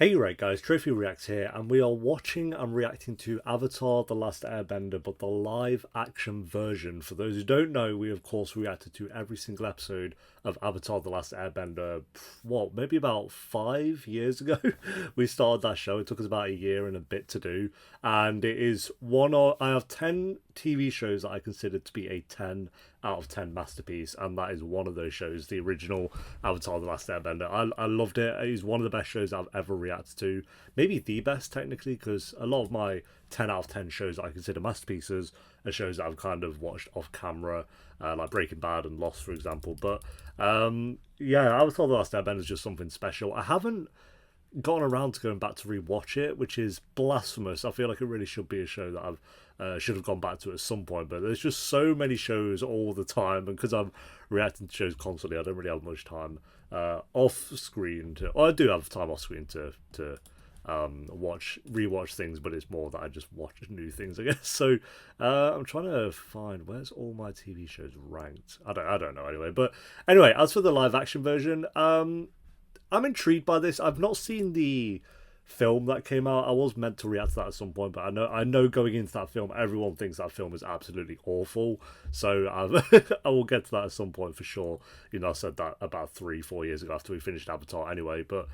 Hey right guys, Trophy Reacts here, and we are watching and reacting to Avatar The Last Airbender, but the live action version. For those who don't know, we of course reacted to every single episode of Avatar The Last Airbender, what, maybe about 5 years ago? We started that show. It took us about a year and a bit to do, and it is one of, I have 10 TV shows that I consider to be a 10 out of 10 masterpiece, and that is one of those shows, the original Avatar The Last Airbender. I loved it. It is one of the best shows I've ever reacted to, maybe the best technically, because a lot of my 10 out of 10 shows that I consider masterpieces are shows that I've kind of watched off camera, like Breaking Bad and Lost, for example. But yeah, Avatar The Last Airbender is just something special. I haven't gotten around to going back to rewatch it, which is blasphemous. I feel like it really should be a show that I've should have gone back to at some point, but there's just so many shows all the time, and because I'm reacting to shows constantly, I don't really have much time off screen to. Well, I do have time off screen to rewatch things, but it's more that I just watch new things, I guess. So I'm trying to find where's all my TV shows ranked. I don't know anyway. But anyway, as for the live action version, I'm intrigued by this. I've not seen the film that came out. I was meant to react to that at some point, but I know going into that film, everyone thinks that film is absolutely awful. So I will get to that at some point for sure. You know, I said that about 3-4 years ago after we finished Avatar anyway, but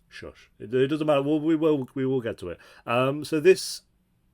shush. It doesn't matter. We will get to it. So this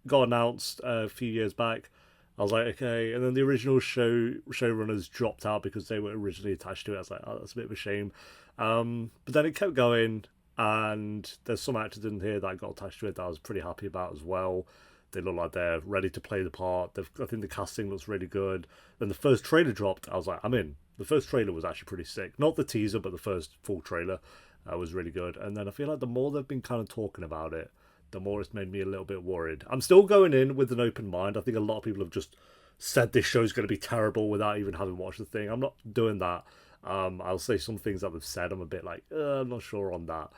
got announced a few years back. I was like, okay, and then the original showrunners dropped out because they were originally attached to it. I was like, oh, that's a bit of a shame. But then it kept going, and there's some actors in here that got attached to it that I was pretty happy about as well. They look like they're ready to play the part. I think the casting looks really good. Then the first trailer dropped. I was like, I'm in. The first trailer was actually pretty sick. Not the teaser, but the first full trailer was really good. And then I feel like the more they've been kind of talking about it, the more it's made me a little bit worried. I'm still going in with an open mind. I think a lot of people have just said this show's going to be terrible without even having watched the thing. I'm not doing that. I'll say some things that they've said. I'm a bit like, I'm not sure on that.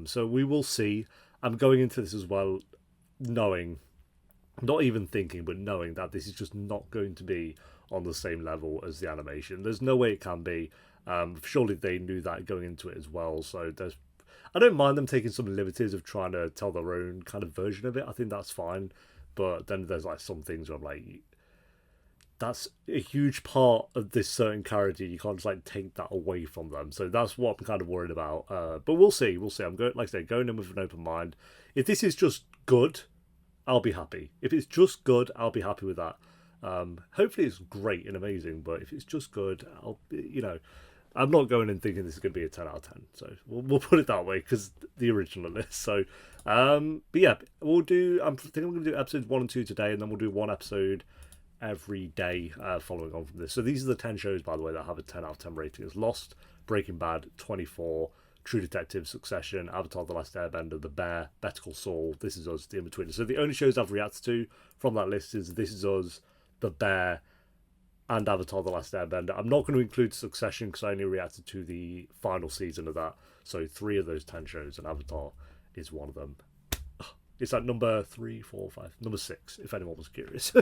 So we will see. I'm going into this as well knowing, not even thinking, but knowing that this is just not going to be on the same level as the animation. There's no way it can be. Surely they knew that going into it as well. So I don't mind them taking some liberties of trying to tell their own kind of version of it. I think that's fine. But then there's like some things where I'm like, that's a huge part of this certain character. You can't just like take that away from them. So that's what I'm kind of worried about. But we'll see. We'll see. I'm going, like I say, going in with an open mind. If this is just good, I'll be happy. If it's just good, I'll be happy with that. Hopefully it's great and amazing. But if it's just good, I'm not going in thinking this is going to be a 10 out of 10. So we'll put it that way because the original list. So, but yeah, we'll do. I think I'm going to do episodes 1 and 2 today, and then we'll do one episode every day following on from this. So these are the 10 shows, by the way, that have a 10 out of 10 rating. It's Lost, Breaking Bad, 24, True Detective, Succession, Avatar The Last Airbender, The Bear, Better Call Saul, This Is Us, The In-Betweeners. So the only shows I've reacted to from that list is This Is Us, The Bear, and Avatar The Last Airbender. I'm not going to include Succession because I only reacted to the final season of that. So 3 of those 10 shows, and Avatar is one of them. It's like number 3, 4, 5, number 6, if anyone was curious.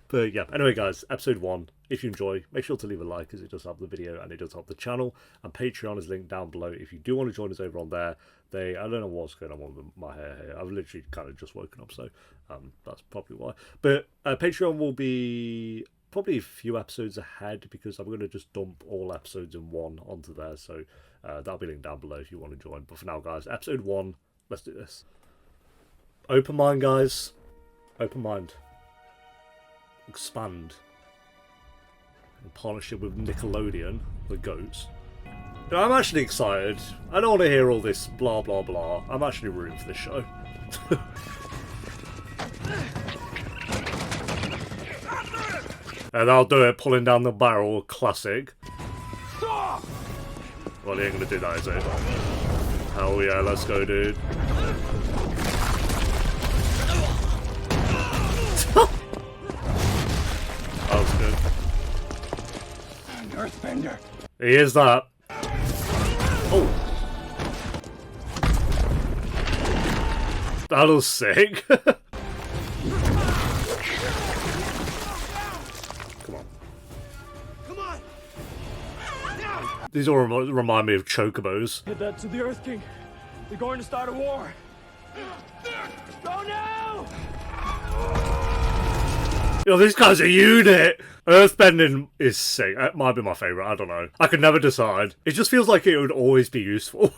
But yeah, anyway guys, episode 1, if you enjoy, make sure to leave a like because it does help the video and it does help the channel. And Patreon is linked down below if you do want to join us over on there. I don't know what's going on with my hair here. I've literally kind of just woken up, so that's probably why. But Patreon will be probably a few episodes ahead because I'm going to just dump all episodes in one onto there. So that'll be linked down below if you want to join. But for now guys, episode 1, let's do this. Open mind, guys. Open mind. Expand. In partnership with Nickelodeon, the goats. I'm actually excited. I don't want to hear all this blah blah blah. I'm actually rooting for this show. And I'll do it, pulling down the barrel, classic. Well, he ain't gonna do that, is it? Hell yeah, let's go, dude. That was good. Earthbender. He is that. Oh. That was sick. Come on. Come on. These all remind me of chocobos. Head that to the Earth King. They're going to start a war. Go now! Yo, these guys are a unit! Earthbending is sick. It might be my favourite, I don't know. I could never decide. It just feels like it would always be useful.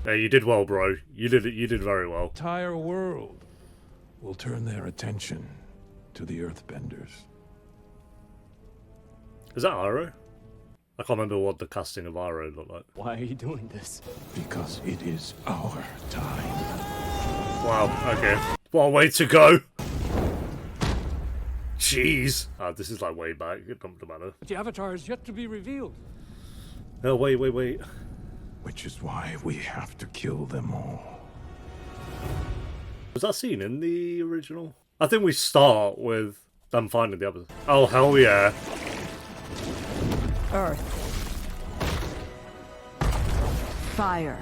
Hey, you did well, bro. You did very well. The entire world will turn their attention to the Earthbenders. Is that Iroh? I can't remember what the casting of Iroh looked like. Why are you doing this? Because it is our time. Wow, okay. What a way to go! Jeez. This is like way back. It doesn't matter. But the Avatar is yet to be revealed. Oh, wait. Which is why we have to kill them all. Was that scene in the original? I think we start with them finding the others. Oh, hell yeah. Earth. Fire.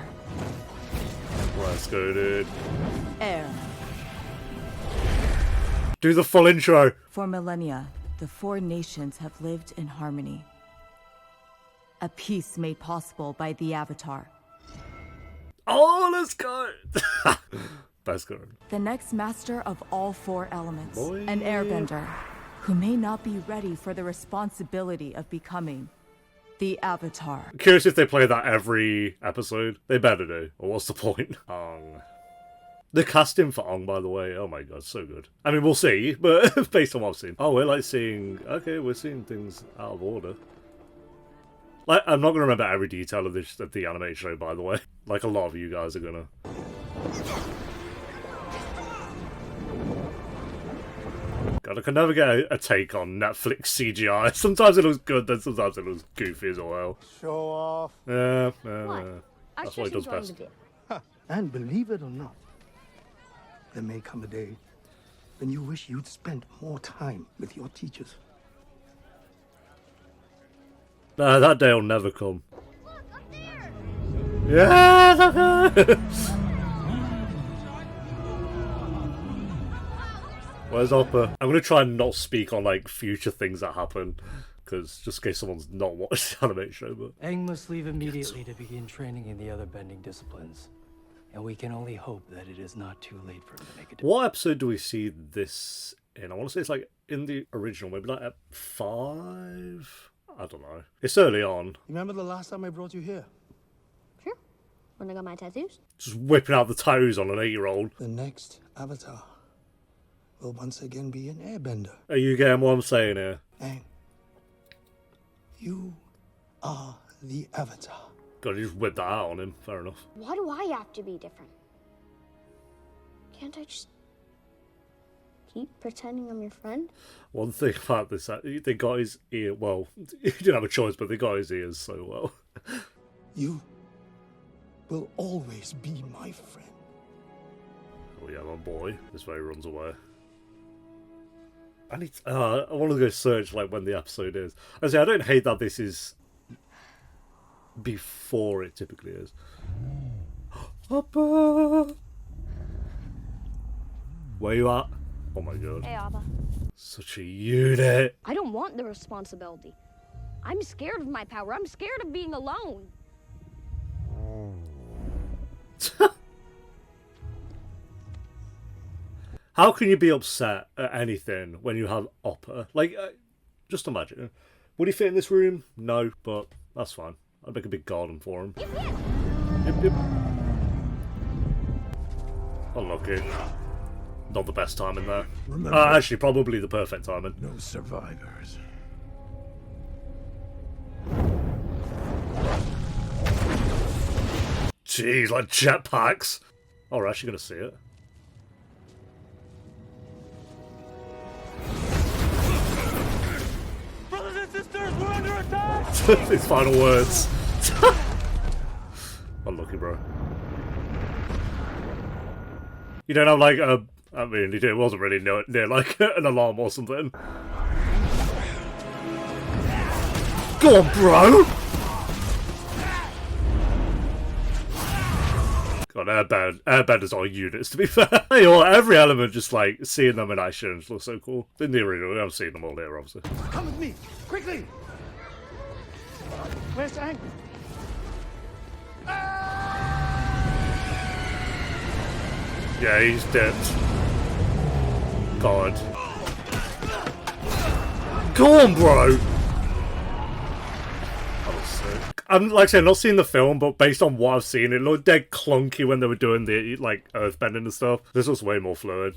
Let's go, dude. Air. Do the full intro. For millennia, the four nations have lived in harmony. A peace made possible by the Avatar. Oh, let's go. Best go. The next master of all four elements, Boy. an airbender, who may not be ready for the responsibility of becoming the Avatar. I'm curious if they play that every episode. They better do. Or what's the point? Aang. The casting for Aang, by the way, oh my god, so good. I mean, we'll see, but based on what I've seen. Oh, we're like seeing... Okay, we're seeing things out of order. Like, I'm not going to remember every detail of the animated show, by the way. Like, a lot of you guys are going to. God, I can never get a take on Netflix CGI. Sometimes it looks good, then sometimes it looks goofy as well. Show off. Yeah, What? that's what he does best. And believe it or not, there may come a day when you wish you'd spent more time with your teachers. Nah, that day will never come. Look, up there! Yeah! Where's Oppa? I'm gonna try and not speak on like future things that happen, because just in case someone's not watched the animated show. But Aang must leave immediately to begin training in the other bending disciplines. And we can only hope that it is not too late for him to make a difference. what episode do we see this in? I want to say it's like in the original, maybe like at 5. I don't know. It's early on. Remember the last time I brought you here? Sure. When I got my tattoos. Just whipping out the toes on an 8-year-old. The next Avatar will once again be an airbender. Are you getting what I'm saying here? Aang, you are the Avatar. God, you just whip that out on him. Fair enough. Why do I have to be different? Can't I just keep pretending I'm your friend? One thing about this, they got his ear. Well, he didn't have a choice, but they got his ears so well. You will always be my friend. Oh yeah, my boy. This way he runs away. I need. I want to go search like when the episode is. I say I don't hate that this is before it typically is. Papa, where you at? Oh my god. Hey, Abba. Such a unit. I don't want the responsibility. I'm scared of my power. I'm scared of being alone. How can you be upset at anything when you have Oppa? Like, just imagine. Would he fit in this room? No, but that's fine. I'd make a big garden for him. Yep. Unlucky. Not the best timing there. Remember, Actually, probably the perfect timing. no survivors. Jeez, like jetpacks. Oh, we're actually going to see it. Brothers and sisters, we're under attack! His final words. Unlucky, bro. You don't have like a... I mean, it wasn't really near like an alarm or something. Go on, bro! God, airbenders are units, to be fair. Hey, well, every element, just like seeing them in action just looks so cool. In the original, I've seen them all here, obviously. Come with me, quickly! Where's Aang? Yeah, he's dead. God. Go on, bro! That was sick. I'm like I said, not seen the film, but based on what I've seen, it looked dead clunky when they were doing the like earthbending and stuff. This was way more fluid.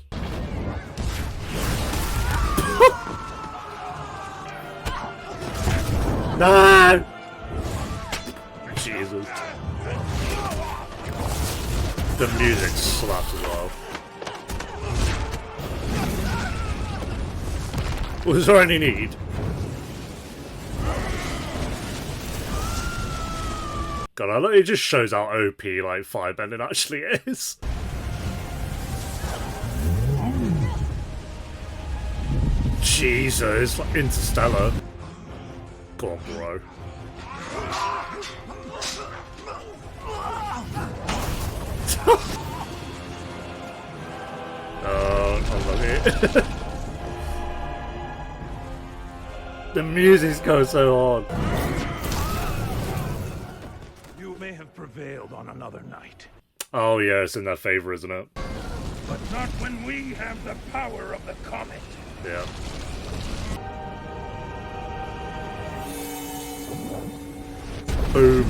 No! Jesus. The music slaps as well. Was there any need? God, it just shows how OP like firebending actually is. Jesus, like Interstellar. Go on, bro. Oh, unlucky. The music's going so hard. You may have prevailed on another night, Oh yeah, it's in their favor, isn't it? but not when we have the power of the comet. Yeah. Boom.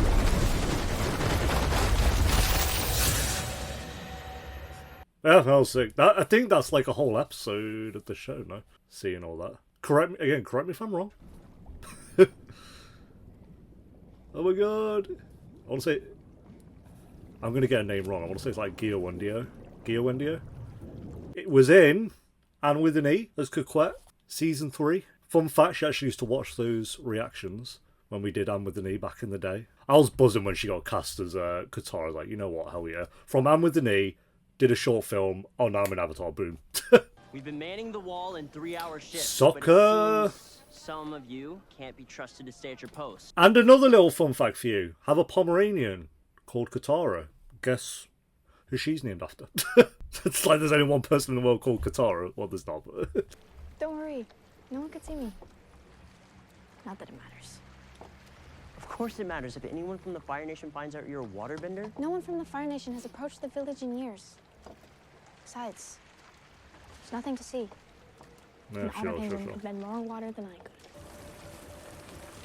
Yeah, that was sick. I think that's like a whole episode of the show, no? Seeing all that. Correct me if I'm wrong. Oh my god. I want to say... I'm going to get a name wrong. I want to say it's like Gio Wendio. It was in, and with an E, as Coquette, season 3. Fun fact, she actually used to watch those reactions when we did Anne with an E back in the day. I was buzzing when she got cast as Katara. I was like, you know what, hell yeah. From Anne with an E, did a short film, oh now I'm in Avatar, boom. We've been manning the wall in 3-hour shifts. Sokka. But it seems some of you can't be trusted to stay at your post. And another little fun fact for you. Have a Pomeranian called Katara. Guess who she's named after. It's like there's only one person in the world called Katara. Well, there's not. But... Don't worry. No one could see me. Not that it matters. Of course it matters. If anyone from the Fire Nation finds out you're a waterbender, No one from the Fire Nation has approached the village in years. Besides, there's nothing to see. Yeah, An outer sure. penguin could bend more water than I could.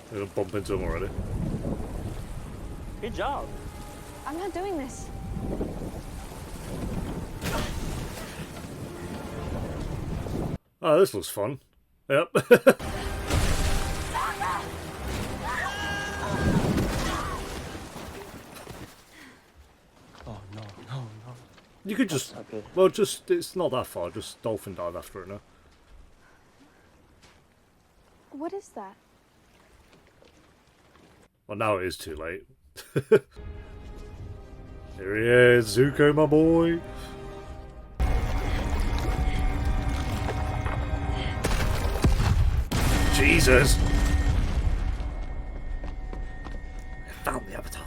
They're gonna bump into him already. good job. I'm not doing this. Oh, this looks fun. Yep. Oh, no. You could just... not good. Well, just... It's not that far. Just dolphin dive after it now. What is that? Well, now it is too late. Here he is, Zuko, my boy. Jesus. I found the Avatar.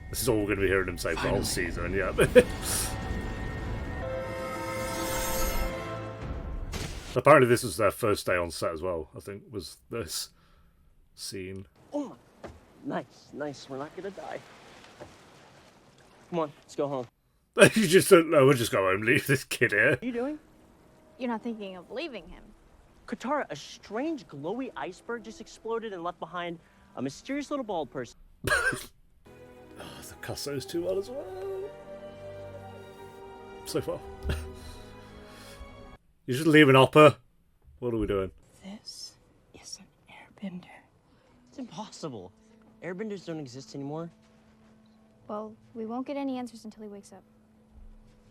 This is all we're going to be hearing him say for the whole season, yeah. Apparently this was their first day on set as well, I think, was this scene. Oh my. Nice. We're not gonna die. Come on, let's go home. You just don't know, we'll just go home, leave this kid here. What are you doing? You're not thinking of leaving him. Katara, a strange glowy iceberg just exploded and left behind a mysterious little bald person. The Cusso's too well as well. So far. You're just leaving Hopper. What are we doing? This is an airbender. It's impossible. Airbenders don't exist anymore. Well, we won't get any answers until he wakes up.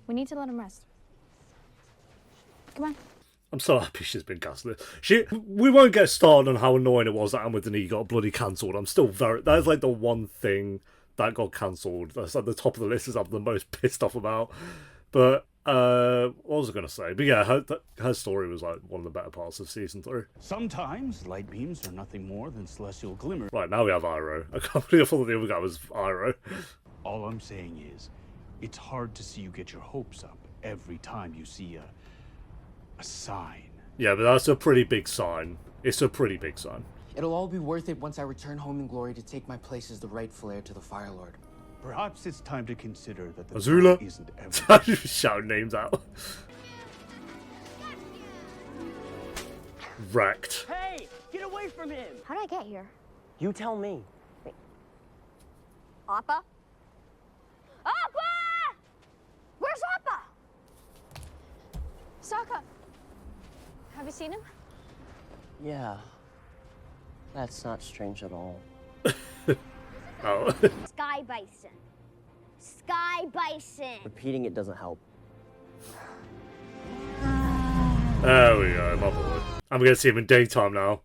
We need to let him rest. Come on. I'm so happy she's been cancelled. We won't get started on how annoying it was that Anne with the Knee got bloody cancelled. I'm still that's like the one thing that got cancelled. That's at the top of the list is I'm the most pissed off about. But what was I going to say? But yeah, her story was like one of the better parts of season 3. Sometimes light beams are nothing more than celestial glimmer. Right, now we have Iroh. I can't believe I thought the other guy was Iroh. All I'm saying is, it's hard to see you get your hopes up every time you see a sign Yeah, but that's a pretty big sign. It's a pretty big sign. It'll all be worth it once I return home in glory to take my place as the rightful heir to the Fire Lord. Perhaps it's time to consider that the Azula fire isn't everything. shout names out. Wrecked. Hey, get away from him! How did I get here? You tell me. Appa? Appa! Where's Appa? Sokka! Have you seen him? Yeah. That's not strange at all. Oh. Sky Bison. Sky Bison. Repeating it doesn't help. There we go, my boy. I'm gonna see him in daytime now.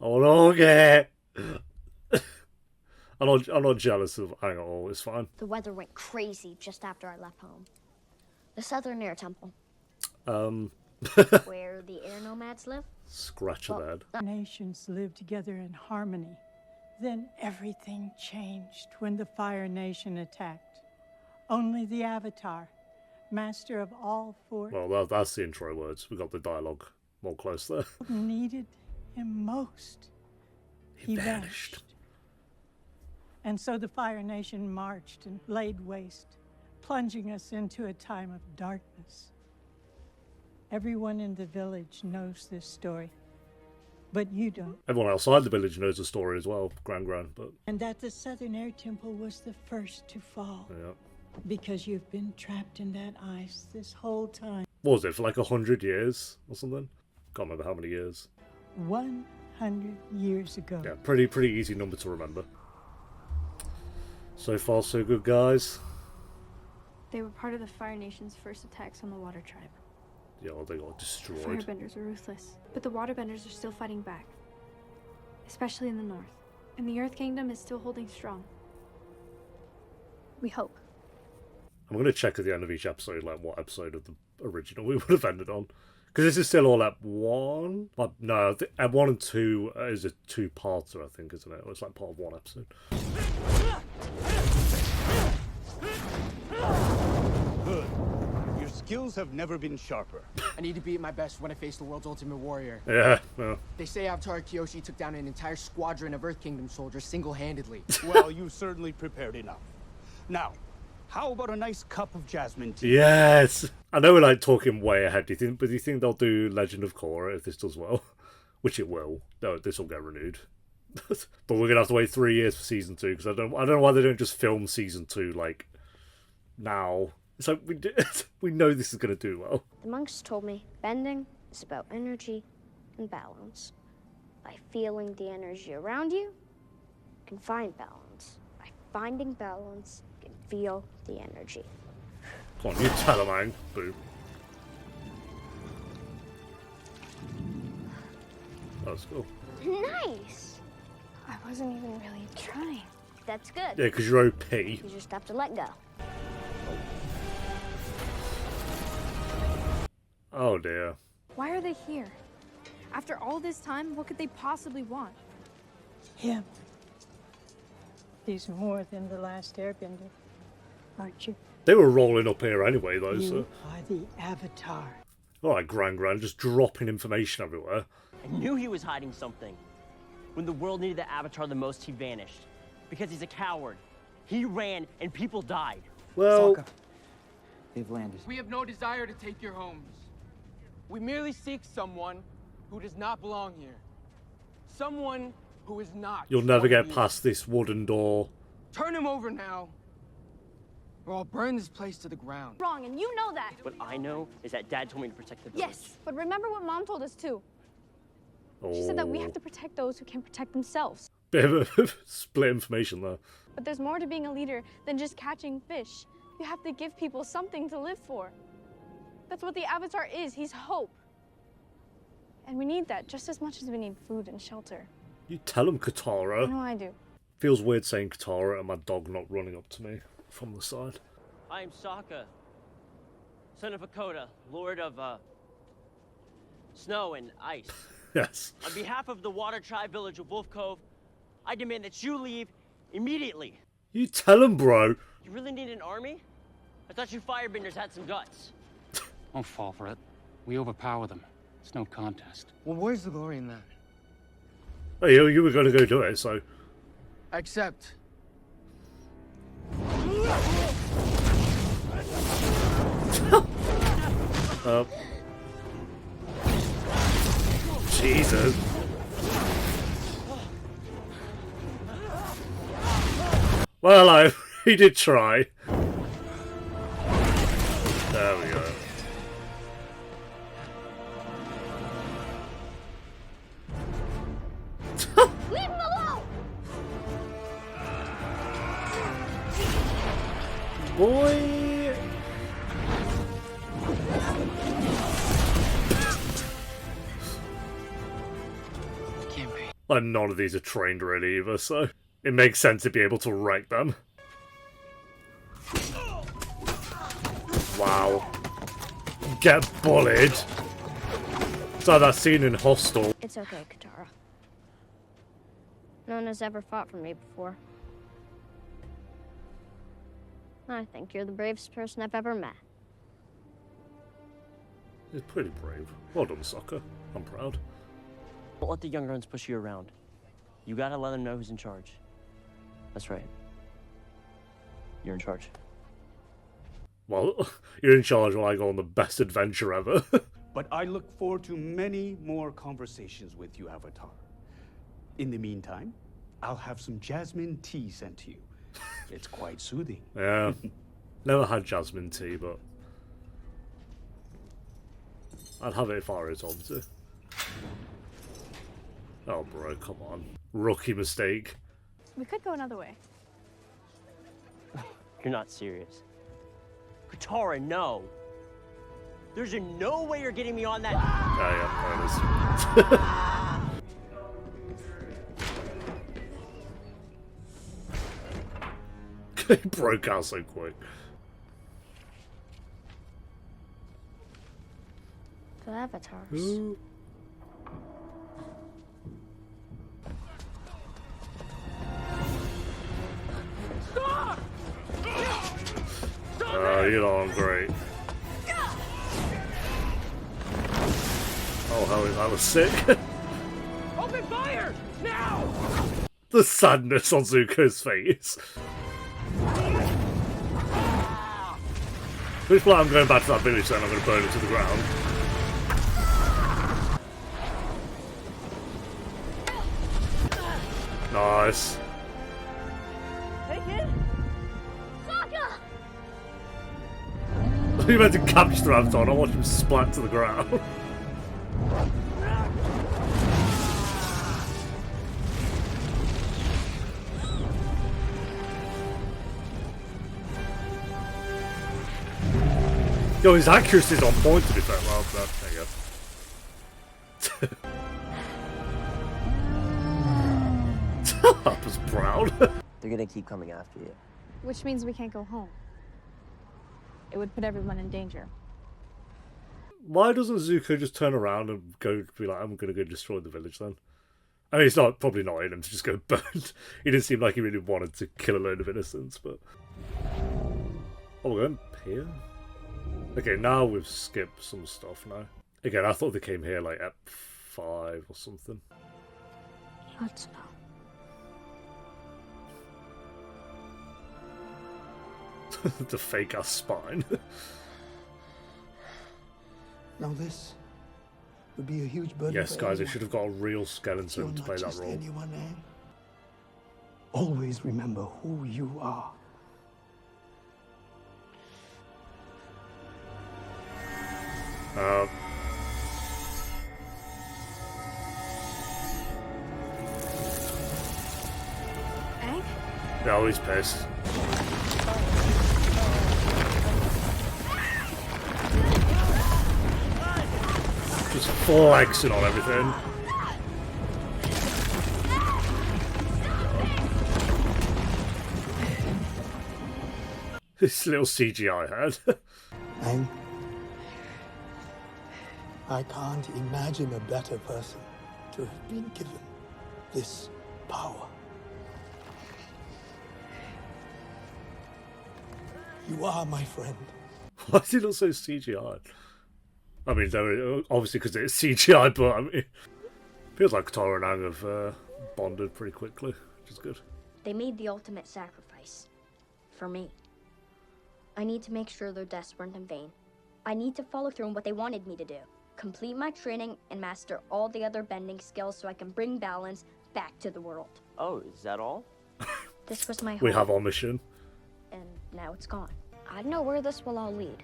Oh no, okay. I'm not jealous of Aang at all. It's fine. The weather went crazy just after I left home. The Southern Air Temple, where the air nomads live. Scratch of that. Nations live together in harmony. Then everything changed when the Fire Nation attacked. Only the Avatar, master of all four, Well, that's the intro words. We got the dialogue more close there. needed him most. He vanished. And so the Fire Nation marched and laid waste, plunging us into a time of darkness. Everyone in the village knows this story, but you don't. Everyone outside the village knows the story as well, Gran, but... And that the Southern Air Temple was the first to fall. Yeah. Because you've been trapped in that ice this whole time. What was it, for like 100 years or something? Can't remember how many years. 100 years ago. Yeah, pretty easy number to remember. So far, so good, guys. They were part of the Fire Nation's first attacks on the Water Tribe. Yeah, well, they got destroyed. Firebenders are ruthless, but the Waterbenders are still fighting back. Especially in the north. And the Earth Kingdom is still holding strong. We hope. I'm going to check at the end of each episode, like, what episode of the original we would have ended on. Because this is still all at 1? No, at 1 and 2 is a 2-parter, I think, isn't it? It's like part of one episode. Good. Your skills have never been sharper. I need to be at my best when I face the world's ultimate warrior. Yeah, well. They say Avatar Kyoshi took down an entire squadron of Earth Kingdom soldiers single-handedly. Well, you certainly prepared enough. Now, how about a nice cup of jasmine tea? Yes! I know we're like talking way ahead, do you think they'll do Legend of Korra if this does well? Which it will. No, this will get renewed. But we're gonna have to wait 3 years for season 2 because I don't know why they don't just film season 2 like now. It's like we know this is gonna do well. The monks told me bending is about energy and balance. By feeling the energy around you, you can find balance. By finding balance, you can feel the energy. Come on, you tell him, Aang. Boom. That was cool. Nice! I wasn't even really trying. That's good. Yeah, because you're OP. You just have to let go. Oh dear. Why are they here? After all this time, what could they possibly want? Him. He's more than the Last Airbender, aren't you? They were rolling up here anyway, though, You so... are the Avatar. Alright, Gran, just dropping information everywhere. I knew he was hiding something. When the world needed the Avatar the most, he vanished. Because he's a coward. He ran and people died. Well... Sokka, they've landed. We have no desire to take your homes. We merely seek someone who does not belong here. Someone who is not. You'll never what get he is. past this wooden door. Turn him over now, or I'll burn this place to the ground. Wrong, and you know that. What I know is that Dad told me to protect the village. Yes, but remember what Mom told us too. Oh. She said that we have to protect those who can protect themselves. Bit of a split information there. But there's more to being a leader than just catching fish. You have to give people something to live for. That's what the Avatar is. He's hope. And we need that just as much as we need food and shelter. You tell him, I Katara. know I do. Feels weird saying Katara and my dog not running up to me from the side. I am Sokka, son of Akota, lord of, snow and ice. Yes. On behalf of the Water Tribe village of Wolf Cove, I demand that you leave immediately. You tell him, bro. You really need an army? I thought you firebenders had some guts. Don't fall for it. We overpower them. It's no contest. Well, where's the glory in that? Oh, you were going to go do it, so... Accept. Jesus. Well, he did try. There we go. Leave him alone! Boy. Like, none of these are trained really either, so it makes sense to be able to wreck them. Wow. Get bullied. It's like that scene in Hostel. It's okay, Katara. No one has ever fought for me before. I think you're the bravest person I've ever met. He's pretty brave. Well done, Sokka. I'm proud. Don't let the younger ones push you around. You gotta let them know who's in charge. That's right. You're in charge. Well, you're in charge while I go on the best adventure ever. But I look forward to many more conversations with you, Avatar. In the meantime, I'll have some jasmine tea sent to you. It's quite soothing. Yeah. Never had jasmine tea, but I'd have it if I was on to. Oh, bro, come on. Rookie mistake. We could go another way. You're not serious. Katara, no. There's no way you're getting me on that. Oh, yeah, there it is. He broke out so quick. The avatars. Stop! Oh, you know I'm great. Oh, hell, that was sick. Open fire! Now! The sadness on Zuko's face. Which point I'm going back to that village then, I'm going to burn it to the ground. Nice. Hey, kid! Sokka! You meant to capture the Avatar, I watch him splat to the ground. Yo, his accuracy is on point to be fair. Well, there you go. I was proud. They're gonna keep coming after you. Which means we can't go home. It would put everyone in danger. Why doesn't Zuko just turn around and go be like, I'm gonna go destroy the village then? I mean, it's not probably not in him to just go burn. He didn't seem like he really wanted to kill a load of innocents, but... Oh, we're going here? Okay, now we've skipped some stuff now. Again, I thought they came here like at 5 or something. Let's go. The fake ass spine. Now this would be a huge burden. Yes, for guys, they anyone. should have got a real You're skeleton to not play that just role. anyone, Aang. Always remember who you are. Aang? No, he's pissed. Just flexing on everything. This little CGI head. Aang, I can't imagine a better person to have been given this power. You are my friend. Why is it not so CGI? I mean, obviously because it's CGI, but I mean, it feels like Katara and Aang have bonded pretty quickly, which is good. They made the ultimate sacrifice. For me. I need to make sure their deaths weren't in vain. I need to follow through on what they wanted me to do. Complete my training and master all the other bending skills so I can bring balance back to the world. Oh, is that all? This was my hope. We have our mission. And now it's gone. I don't know where this will all lead.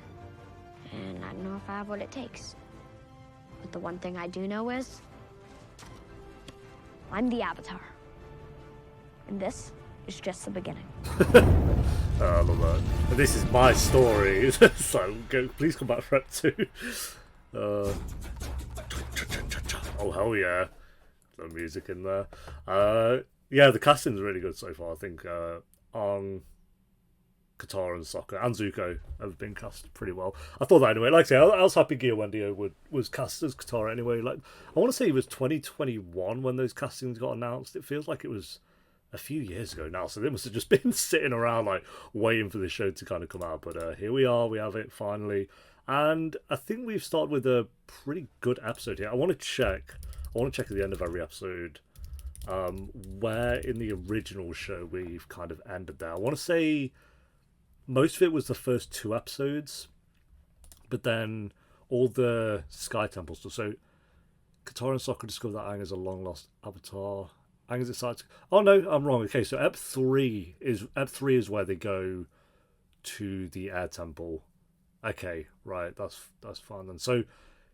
And I don't know if I have what it takes. But the one thing I do know is... I'm the Avatar. And this is just the beginning. I love that. And this is my story. So please come back for Act 2. Oh hell yeah. The music in there. Yeah, the casting's really good so far. I think Aang, Katara and Sokka and Zuko have been cast pretty well. I thought that anyway. Like I say, I was happy Gia Wendio was cast as Katara anyway. Like, I want to say it was 2021 when those castings got announced. It feels like it was a few years ago now, so they must have just been sitting around like waiting for the show to kind of come out. But here we are, we have it finally, and I think we've started with a pretty good episode here. I want to check at the end of every episode where in the original show we've kind of ended there. I want to say most of it was the first 2 episodes, but then all the Sky Temple stuff. So Katara and Sokka discover that Aang is a long lost avatar. Aang is excited. Oh no, I'm wrong. Okay, so Ep 3 is where they go to the Air Temple. Okay, right, that's fine then. So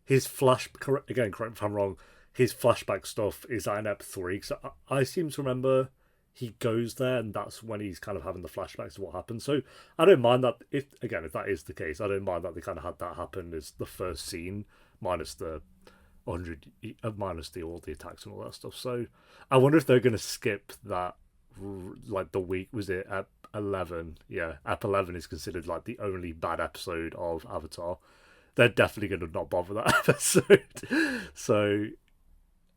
his correct me if I'm wrong, his flashback stuff is in Ep 3. So I seem to remember he goes there and that's when he's kind of having the flashbacks of what happened. So I don't mind that if that is the case, I don't mind that they kind of had that happen as the first scene, minus the 100 minus all the attacks and all that stuff. So I wonder if they're going to skip that, like the week, was it Ep 11? Yeah, Ep 11 is considered like the only bad episode of Avatar. They're definitely going to not bother that episode. So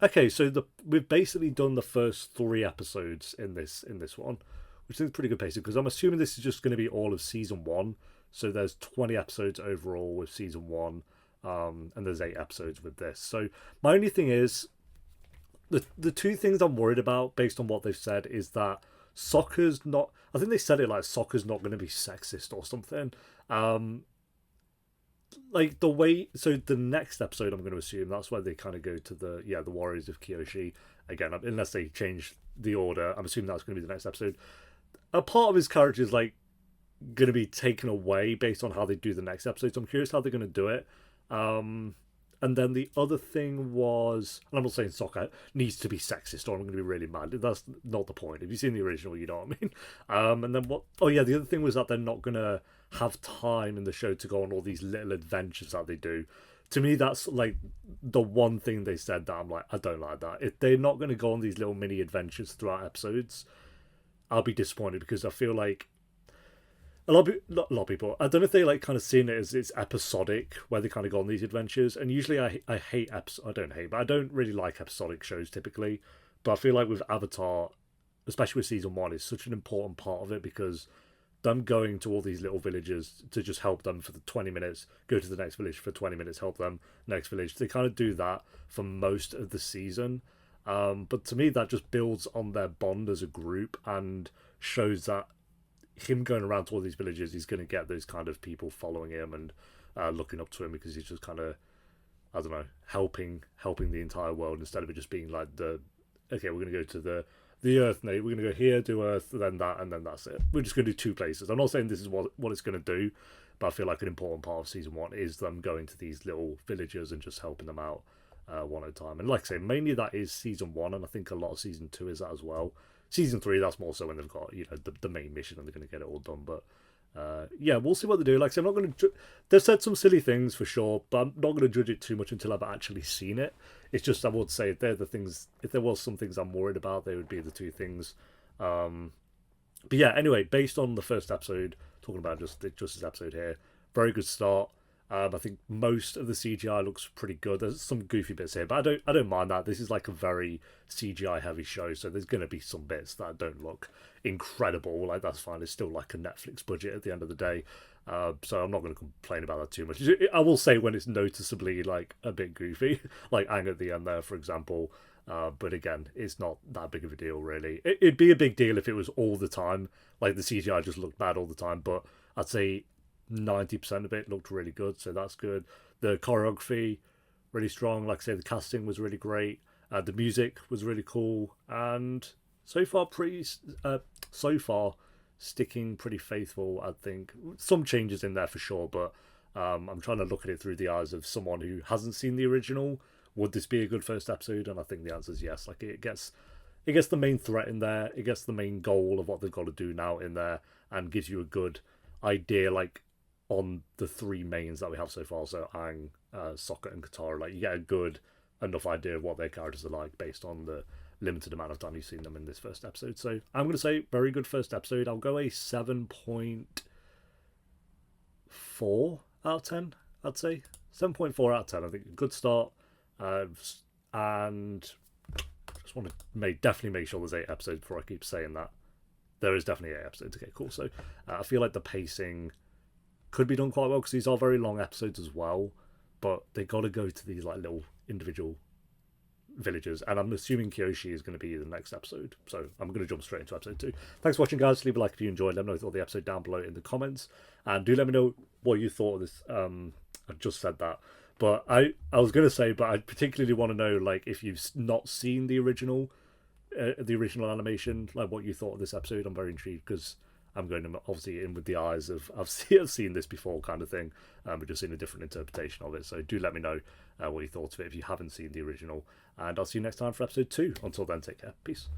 okay, so we've basically done the first 3 episodes in this one, which is pretty good pacing, because I'm assuming this is just going to be all of season 1. So there's 20 episodes overall with season 1. And there's 8 episodes with this. So my only thing is, the 2 things I'm worried about based on what they've said is that Sokka's not, I think they said it like Sokka's not going to be sexist or something. Like the way, so the next episode I'm going to assume that's where they kind of go to the Warriors of Kyoshi again, unless they change the order. I'm assuming that's going to be the next episode. A part of his character is like going to be taken away based on how they do the next episode. So I'm curious how they're going to do it. And then the other thing was, and I'm not saying Sokka needs to be sexist or I'm going to be really mad. That's not the point. If you've seen the original, you know what I mean. And then what? Oh yeah, the other thing was that they're not going to have time in the show to go on all these little adventures that they do. To me, that's like the one thing they said that I'm like, I don't like that. If they're not going to go on these little mini adventures throughout episodes, I'll be disappointed, because I feel like a lot of people, I don't know if they like kind of seeing it as it's episodic, where they kind of go on these adventures. And usually I hate I don't really like episodic shows typically. But I feel like with Avatar, especially with season 1, is such an important part of it, because them going to all these little villages to just help them for the 20 minutes, go to the next village for 20 minutes, help them next village. They kind of do that for most of the season. But to me, that just builds on their bond as a group and shows that him going around to all these villages, he's going to get those kind of people following him and looking up to him, because he's just kind of, I don't know, helping the entire world, instead of it just being like okay, we're going to go to the Earth, mate. We're going to go here, do Earth, then that, and then that's it. We're just going to do 2 places. I'm not saying this is what it's going to do, but I feel like an important part of season 1 is them going to these little villages and just helping them out one at a time. And like I say, mainly that is season 1, and I think a lot of season 2 is that as well. Season 3, that's more so when they've got, the main mission and they're going to get it all done. But yeah, we'll see what they do. Like I said, I'm not going to. They've said some silly things for sure, but I'm not going to judge it too much until I've actually seen it. It's just, I would say, if there was some things I'm worried about, they would be the 2 things. But yeah, anyway, based on the first episode, talking about just this episode here, very good start. I think most of the CGI looks pretty good. There's some goofy bits here, but I don't mind that. This is like a very CGI heavy show, so there's going to be some bits that don't look incredible. Like, that's fine. It's still like a Netflix budget at the end of the day, so I'm not going to complain about that too much. I will say when it's noticeably like a bit goofy, like Aang at the end there, for example. But again, it's not that big of a deal, really. It'd be a big deal if it was all the time, like the CGI just looked bad all the time. But I'd say 90% of it looked really good, so that's good. The choreography, really strong. Like I say, the casting was really great. The music was really cool, and so far sticking pretty faithful. I think some changes in there for sure, but I'm trying to look at it through the eyes of someone who hasn't seen the original. Would this be a good first episode? And I think the answer is yes. Like, it gets the main threat in there, it gets the main goal of what they've got to do now in there, and gives you a good idea, like, on the three mains that we have so far. So Aang, Sokka, and Katara. Like, you get a good enough idea of what their characters are like based on the limited amount of time you've seen them in this first episode. So I'm going to say very good first episode. I'll go a 7.4 out of 10. I'd say 7.4 out of 10. I think a good start. And just want to definitely make sure there's 8 episodes before I keep saying that. There is definitely 8 episodes. Okay, cool. So I feel like the pacing could be done quite well because these are very long episodes as well, but they got to go to these like little individual villages, and I'm assuming Kyoshi is going to be the next episode, so I'm going to jump straight into episode 2. Thanks for watching, guys. Leave a like if you enjoyed. Let me know what you thought of the episode down below in the comments, and do let me know what you thought of this. I just said that, but I was going to say, but I particularly want to know, like, if you've not seen the original animation, like, what you thought of this episode. I'm very intrigued because I'm going to obviously in with the eyes of I've seen this before kind of thing, but just in a different interpretation of it. So do let me know what you thought of it if you haven't seen the original, and I'll see you next time for episode 2. Until then, take care. Peace.